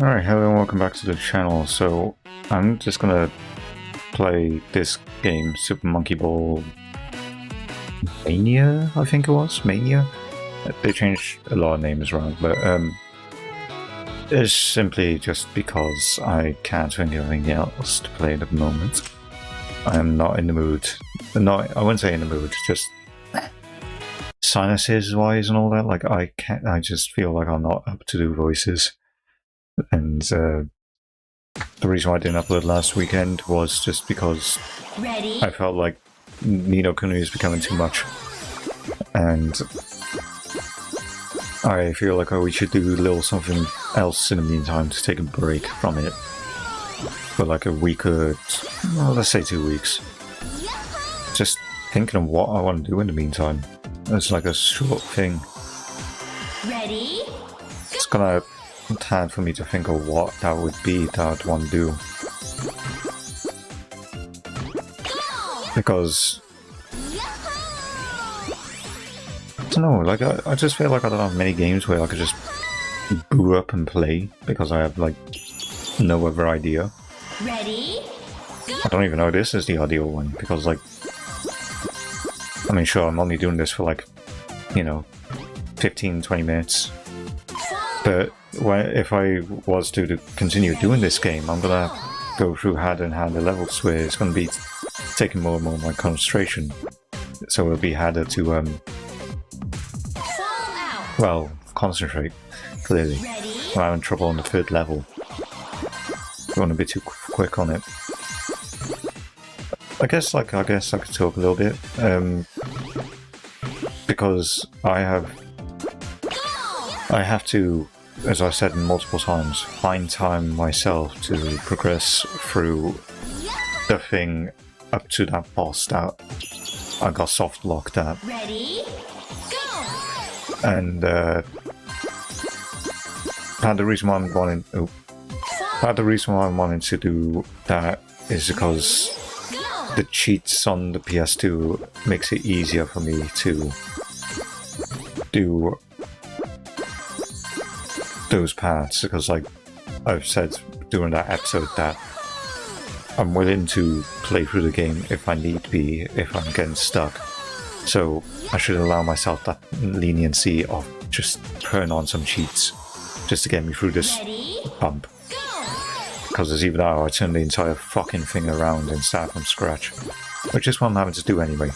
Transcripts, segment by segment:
Alright, hello and welcome back to the channel. So, I'm just gonna play this game, Super Monkey Ball Mania, I think it was? Mania? They changed a lot of names around, but it's simply just because I can't think of anything else to play at the moment. I'm not in the mood. I wouldn't say in the mood, just sinuses wise and all that. Like, I just feel like I'm not up to do voices. And the reason why I didn't upload last weekend was just because I felt like Ni no Kuni is becoming too much. And I feel like we should do a little something else in the meantime to take a break from it. For like a week or, well, let's say 2 weeks. Just thinking of what I want to do in the meantime. It's like a short thing. Ready? It's gonna hard for me to think of what that would be that I'd want to do. Because I don't know, like I just feel like I don't have many games where I could just boo up and play because I have like no other idea. Ready? I don't even know this is the ideal one because like I mean sure I'm only doing this for like, you know, 15-20 minutes. But if I was to continue doing this game, I'm gonna go through harder and harder levels where it's gonna be taking more and more of my concentration. So it'll be harder to well, concentrate, clearly. I'm having trouble on the third level. Going a bit too quick on it. I guess I could talk a little bit. Because I have to, as I said multiple times, find time myself to progress through the thing up to that boss that I got soft locked at. Ready? Go! And the reason why I'm wanting to do that is because the cheats on the PS2 makes it easier for me to do those parts, because like I've said during that episode that I'm willing to play through the game if I need be, if I'm getting stuck. So I should allow myself that leniency of just putting on some cheats just to get me through this bump. Because there's either that or I turn the entire fucking thing around and start from scratch, which is what I'm having to do anyway.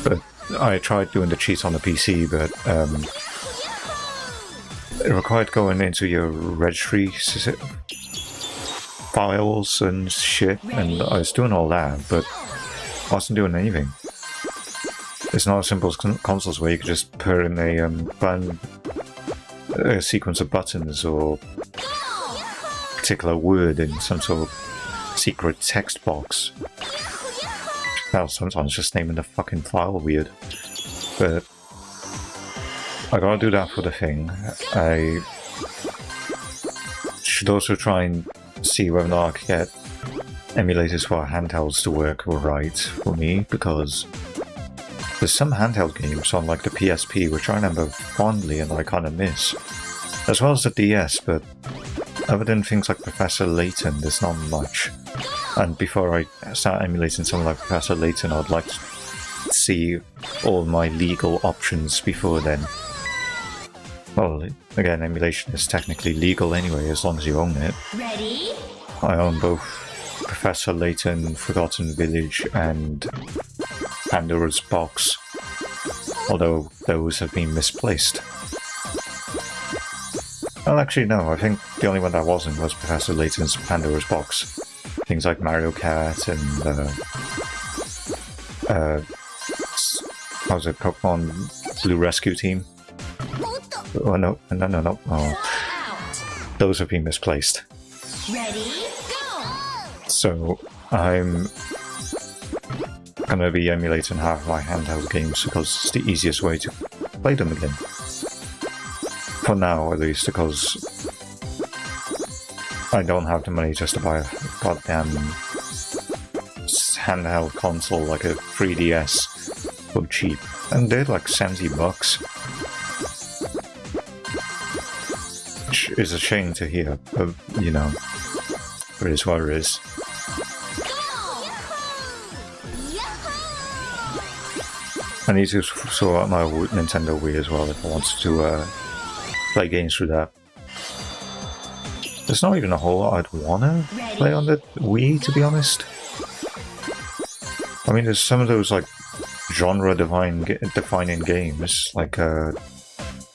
But I tried doing the cheats on the PC, but it required going into your registry files and shit, and I was doing all that, but I wasn't doing anything. It's not as simple as consoles where you could just put in a sequence of buttons or a particular word in some sort of secret text box. Well, sometimes just naming the fucking file weird, but I gotta do that for the thing. I should also try and see whether or not I can get emulators for handhelds to work alright for me, because there's some handheld games on like the PSP which I remember fondly and I kind of miss, as well as the DS, but other than things like Professor Layton, there's not much. And before I start emulating something like Professor Layton, I'd like to see all my legal options before then. Well, again, emulation is technically legal anyway, as long as you own it. Ready? I own both Professor Layton, Forgotten Village, and Pandora's Box, although those have been misplaced. Well, actually, no, I think the only one that wasn't was Professor Layton's Pandora's Box. Things like Mario Kart and, how's it, Pokemon Blue Rescue Team? Oh, no. Oh. Those have been misplaced. Ready? Go! So, I'm gonna be emulating half my handheld games because it's the easiest way to play them again. For now, at least, because I don't have the money just to buy a goddamn handheld console like a 3DS for cheap. And they're like $70. which is a shame to hear, but you know, it is what it is. I need to sort out my Nintendo Wii as well if I wanted to play games through that. There's not even a whole lot I'd want to play on the Wii, to be honest. I mean, there's some of those like genre-defining games, like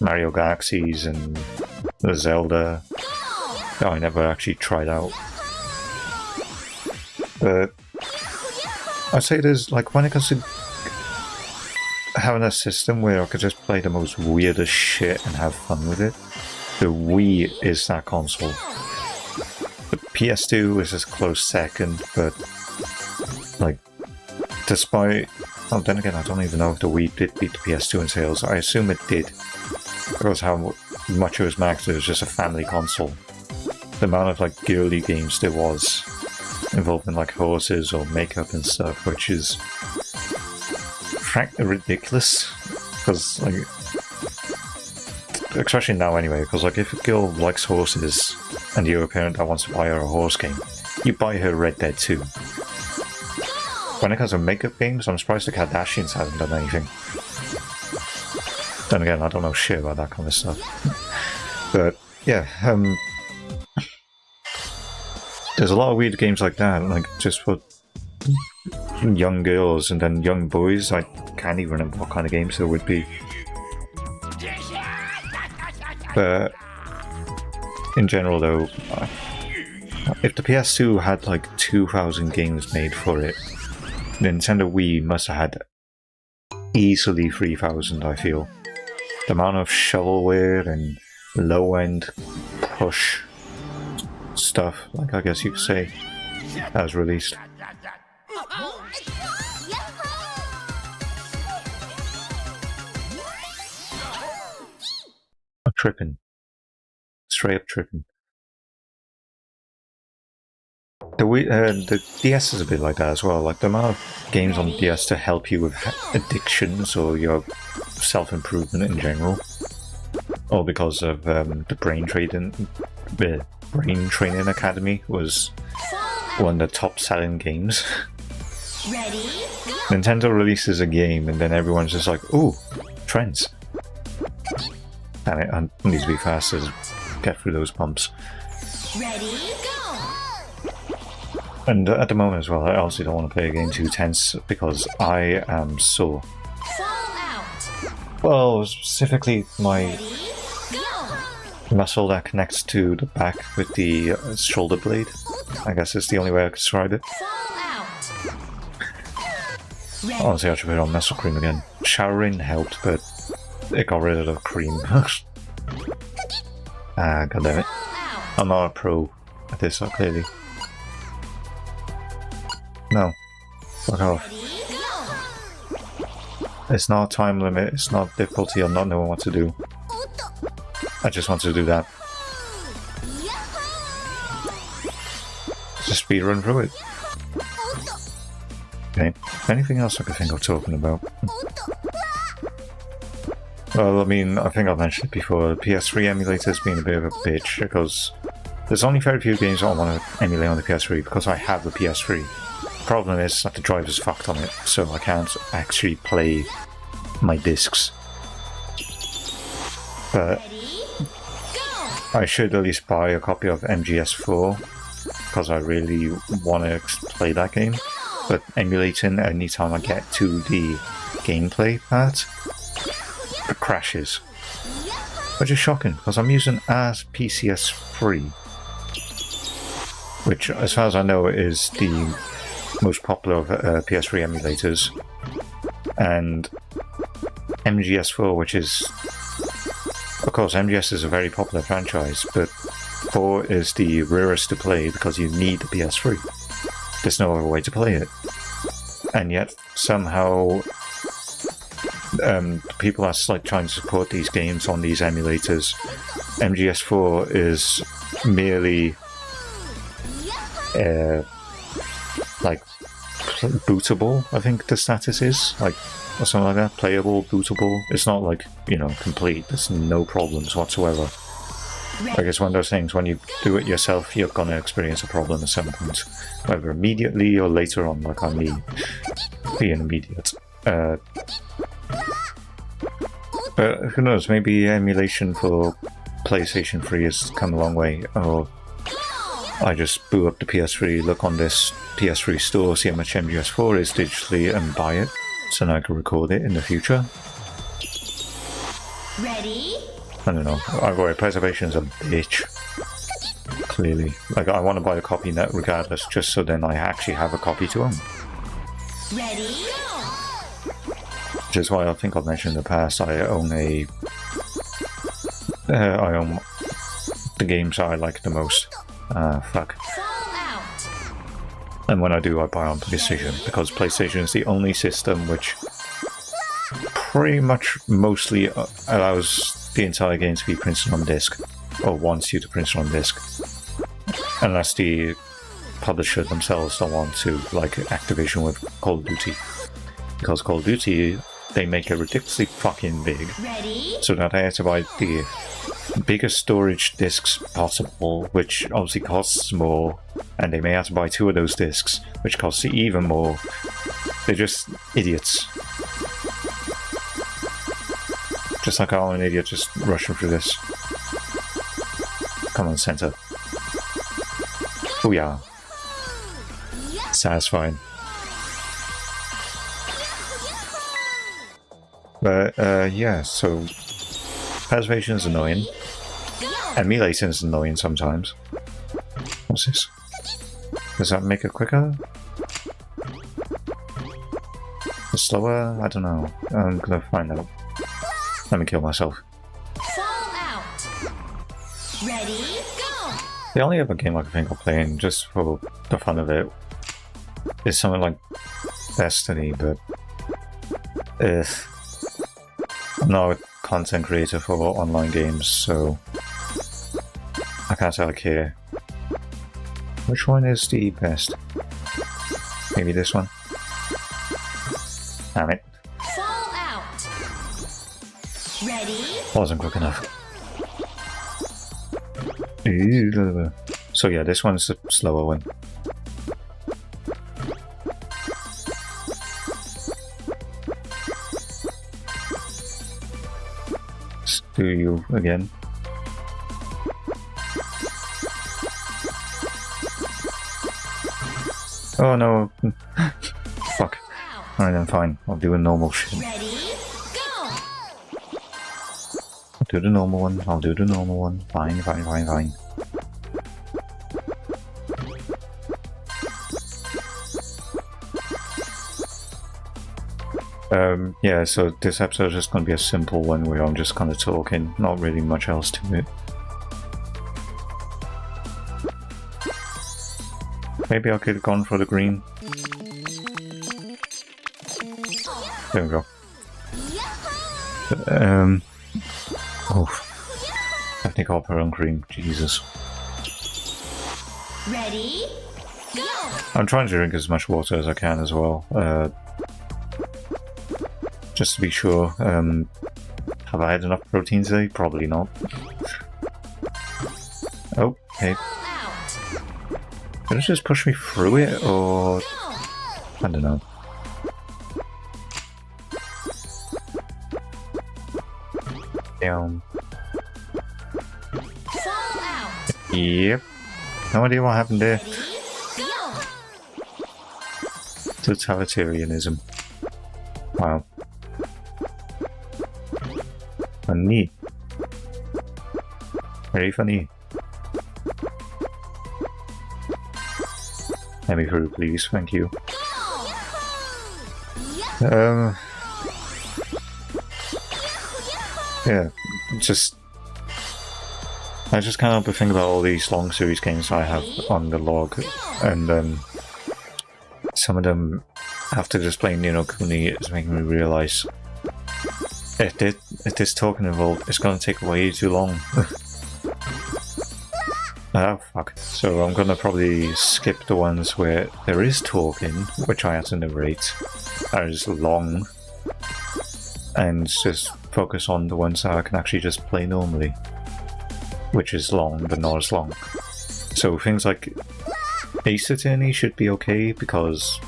Mario Galaxies and the Zelda, that I never actually tried out. But I'd say there's, like, when it comes to having a system where I could just play the most weirdest shit and have fun with it, the Wii is that console. The PS2 is a close second, but like, despite... Oh, then again, I don't even know if the Wii did beat the PS2 in sales. I assume it did, because how much it was marketed as just a family console. The amount of like girly games there was involving like horses or makeup and stuff, which is frankly ridiculous. Because like, especially now anyway, because like if a girl likes horses and you're a parent that wants to buy her a horse game, you buy her Red Dead 2. When it comes to makeup games, I'm surprised the Kardashians haven't done anything. Then again, I don't know shit about that kind of stuff. But yeah, there's a lot of weird games like that, like just for young girls and then young boys. I can't even remember what kind of games there would be. But in general though, if the PS2 had like 2,000 games made for it, the Nintendo Wii must have had easily 3,000, I feel. The amount of shovelware and low-end push stuff, like I guess you could say, that was released. I'm tripping. Straight up tripping. The DS is a bit like that as well. Like the amount of games on the DS to help you with addictions or your self-improvement in general, all because of the Brain Training Academy was one of the top-selling games. Ready? Nintendo releases a game and then everyone's just like, "Ooh, trends." Damn it! I need to be faster to get through those bumps. Ready? Go! And at the moment as well, I also don't want to play a game too tense because I am sore. Fallout! Well, specifically my Ready? Go! muscle that connects to the back with the shoulder blade. I guess is the only way I could describe it. Fallout! Ready? Honestly, I should put on muscle cream again. Showering helped, but it got rid of the cream. Ah, goddammit. Fallout! I'm not a pro at this, clearly. No. Fuck off. Ready? Go! It's not a time limit, it's not difficulty, I'm not knowing what to do. I just want to do that. Just speedrun through it. Okay. Anything else I could think of talking about? Well, I mean, I think I've mentioned it before, the PS3 emulator's been a bit of a bitch because there's only very few games I want to emulate on the PS3 because I have the PS3. Problem is that the driver's fucked on it, so I can't actually play my discs. But Ready? Go! I should at least buy a copy of MGS4 because I really want to play that game. But emulating anytime I get to the gameplay part, it crashes. Which is shocking because I'm using PCS3, which, as far as I know, is the most popular of PS3 emulators, and MGS4, which is, of course, MGS is a very popular franchise, but 4 is the rarest to play because you need the PS3. There's no other way to play it. And yet, somehow, people are like trying to support these games on these emulators. MGS4 is merely like bootable, I think the status is, like, or something like that. Playable, bootable. It's not like, you know, complete. There's no problems whatsoever. I guess one of those things, when you do it yourself, you're gonna experience a problem at some point. Whether immediately or later on, like on me being immediate. But who knows, maybe emulation for PlayStation 3 has come a long way, or I just boot up the PS3, look on this PS3 store, see how much MGS4 is digitally, and buy it, so then I can record it in the future. Ready? I don't know. Either way, preservation's a bitch. Clearly. Like, I want to buy a copy net regardless, just so then I actually have a copy to them. Ready? Which is why I think I've mentioned in the past, I own I own the games I like the most. Fuck. Fallout. And when I do, I buy on PlayStation, because PlayStation is the only system which pretty much mostly allows the entire game to be printed on disc, or wants you to print it on disc. Unless the publisher themselves don't want to, like Activision with Call of Duty. Because Call of Duty, they make it ridiculously fucking big, Ready? so that I had to buy the biggest storage discs possible, which obviously costs more, and they may have to buy 2 of those discs, which costs even more. They're just idiots. Just like I'm an idiot just rushing through this. Come on, center. Oh yeah. Satisfying. But yeah, so preservation is annoying. Emulating is annoying sometimes. What's this? Does that make it quicker? Slower? I don't know. I'm gonna find out. Let me kill myself. Fallout. Ready? Go. The only other game I can think of playing, just for the fun of it, is something like Destiny, but I'm not a content creator for online games, so I can't say I care. Which one is the best? Maybe this one? Damn it. Fallout. Ready? Wasn't quick enough. So yeah, this one's the slower one. Let's do you again. Oh no. Fuck. Alright then, fine. I'll do a normal shit. Ready? Go. I'll do the normal one. I'll do the normal one. Fine, fine, fine, fine. Yeah, so this episode is just going to be a simple one where I'm just kind of talking, not really much else to it. Maybe I could have gone for the green. There we go. Oh, definitely got her own cream. Jesus. Ready? Go. I'm trying to drink as much water as I can as well. Just to be sure. Have I had enough protein today? Probably not. Oh, hey. Fallout. Did it just push me through it, or... I don't know. Down. Fallout. Yep. No idea what happened there. Go. Totalitarianism. Wow. Funny. Very funny. Let me through, please. Thank you. Yeah, just... I just can't help but think about all these long series games I have on the log, and some of them, after just playing Ni no Kuni, it's making me realise if this talking involved, it's going to take way too long. Oh fuck. So I'm gonna probably skip the ones where there is talking, which I have to narrate, that is long, and just focus on the ones that I can actually just play normally. which is long, but not as long. So things like Ace Attorney should be okay, because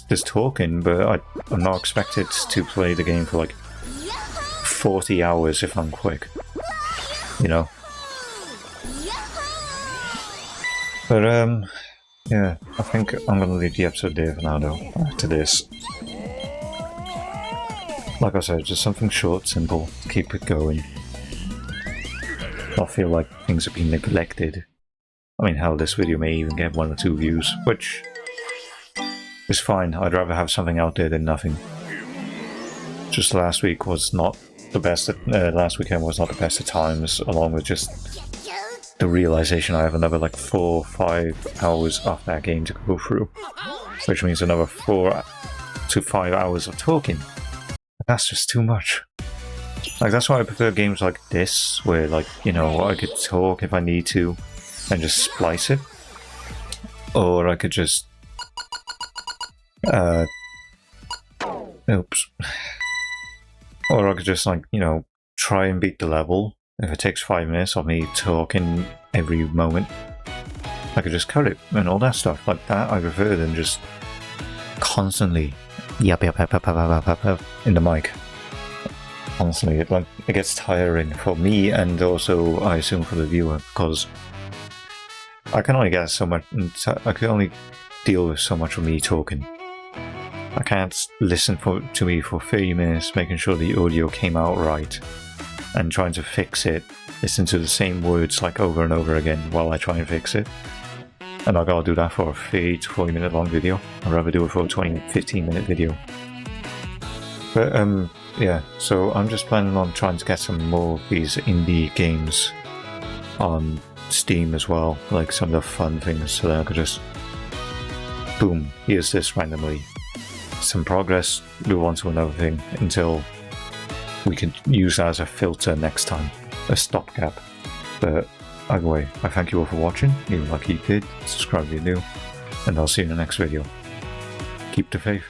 there's talking, but I'm not expected to play the game for like 40 hours if I'm quick, you know? But yeah, I think I'm gonna leave the episode there for now though, after this. Like I said, just something short, simple, keep it going. I feel like things have been neglected. I mean, hell, this video may even get 1 or 2 views, which is fine. I'd rather have something out there than nothing. Just last week was not the best, last weekend was not the best of times, along with just the realization I have another like 4 or 5 hours of that game to go through. Which means another 4 to 5 hours of talking. That's just too much. Like, that's why I prefer games like this, where, like, you know, I could talk if I need to and just splice it. Or I could just oops. Or I could just, like, you know, try and beat the level. If it takes 5 minutes of me talking every moment, I could just cut it and all that stuff. Like that I prefer than just constantly yap in the mic. Honestly, it gets tiring for me, and also I assume for the viewer, because I can only get so much. I can only deal with so much of me talking. I can't listen to me for 30 minutes, making sure the audio came out right, and trying to fix it. Listen to the same words like over and over again while I try and fix it. And I gotta do that for a 30 to 40 minute long video. I'd rather do it for a 20-15 minute video. But yeah, so I'm just planning on trying to get some more of these indie games on Steam as well, like some of the fun things, so that I could just boom, here's this randomly. Some progress, move on to another thing until we can use that as a filter next time, a stopgap. But either way, I thank you all for watching. If you like you did, subscribe if you're new, and I'll see you in the next video. Keep the faith.